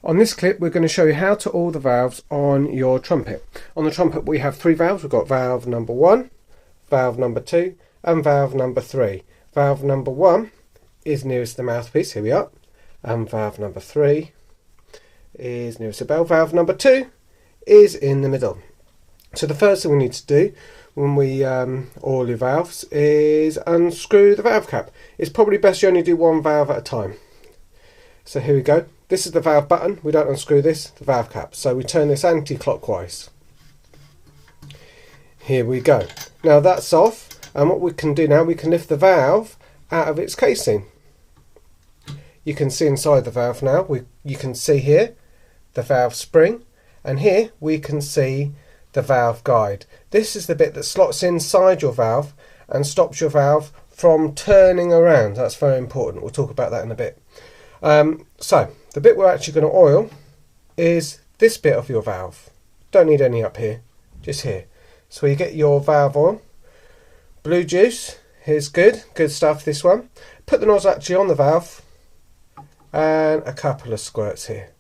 On this clip we're going to show you how to oil the valves on your trumpet. On the trumpet we have 3 valves. We've got valve number 1, valve number 2 and valve number 3. Valve number 1 is nearest the mouthpiece, here we are, and valve number 3 is nearest the bell. Valve number 2 is in the middle. So the first thing we need to do when we oil your valves is unscrew the valve cap. It's probably best you only do one valve at a time. So here we go. This is the valve button. We don't unscrew this, the valve cap. So we turn this anti-clockwise. Here we go. Now that's off, and what we can do now, we can lift the valve out of its casing. You can see inside the valve now. You can see here the valve spring, and here we can see the valve guide. This is the bit that slots inside your valve and stops your valve from turning around. That's very important. We'll talk about that in a bit. So the bit we're actually going to oil is this bit of your valve. Don't need any up here, just here. So you get your valve oil. Blue juice, here's good stuff, this one. Put the nozzle actually on the valve and a couple of squirts here.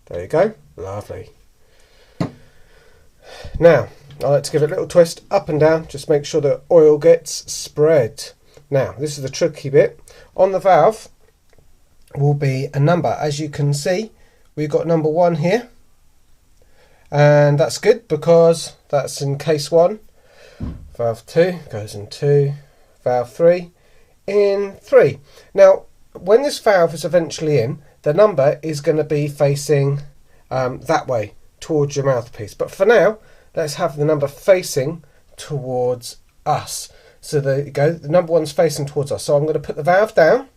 There you go, lovely. Now I like to give it a little twist up and down, just make sure the oil gets spread. Now this is the tricky bit. On the valve will be a number. As you can see, we've got number 1 here, and that's good because that's in case 1. Valve 2 goes in 2, valve 3 in 3. Now when this valve is eventually in, the number is going to be facing that way towards your mouthpiece, but for now let's have the number facing towards us. So there you go, the number 1's facing towards us. So I'm going to put the valve down.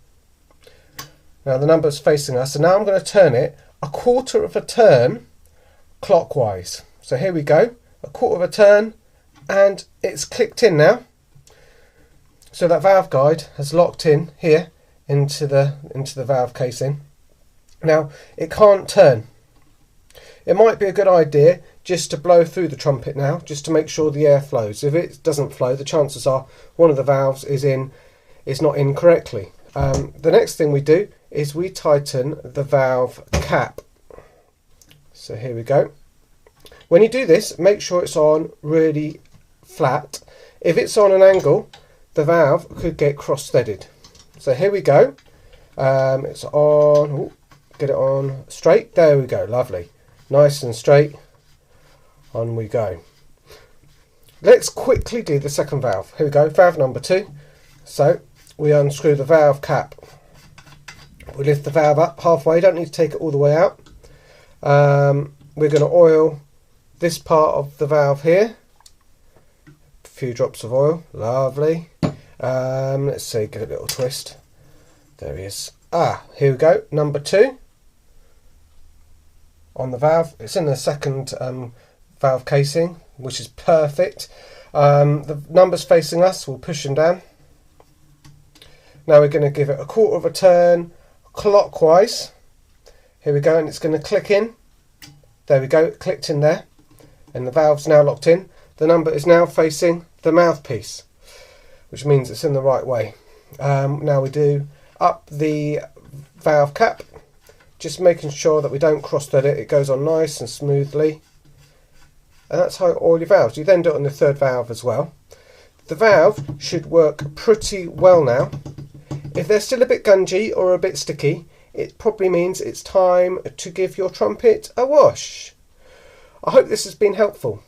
Now the number's facing us, and now I'm going to turn it a quarter of a turn clockwise. So here we go, a quarter of a turn, and it's clicked in now. So that valve guide has locked in here into the valve casing. Now it can't turn. It might be a good idea just to blow through the trumpet now, just to make sure the air flows. If it doesn't flow, the chances are one of the valves is not in correctly. The next thing we do is we tighten the valve cap. So here we go. When you do this, make sure it's on really flat. If it's on an angle, the valve could get cross-threaded. So here we go. It's on. Ooh, get it on straight. There we go. Lovely. Nice and straight. On we go. Let's quickly do the second valve. Here we go. Valve number 2. So we unscrew the valve cap. We lift the valve up halfway. Don't need to take it all the way out. We're going to oil this part of the valve here. A few drops of oil. Lovely. Let's see, give it a little twist. There he is. Here we go. Number 2 on the valve. It's in the second valve casing, which is perfect. The number's facing us. We'll push them down. Now we're going to give it a quarter of a turn clockwise. Here we go, and it's going to click in. There we go, it clicked in there, and the valve's now locked in. The number is now facing the mouthpiece, which means it's in the right way. Now we do up the valve cap, just making sure that we don't cross thread it. It goes on nice and smoothly, and that's how you oil your valves. You then do it on the third valve as well. The valve should work pretty well now. If they're still a bit gungy or a bit sticky, it probably means it's time to give your trumpet a wash. I hope this has been helpful.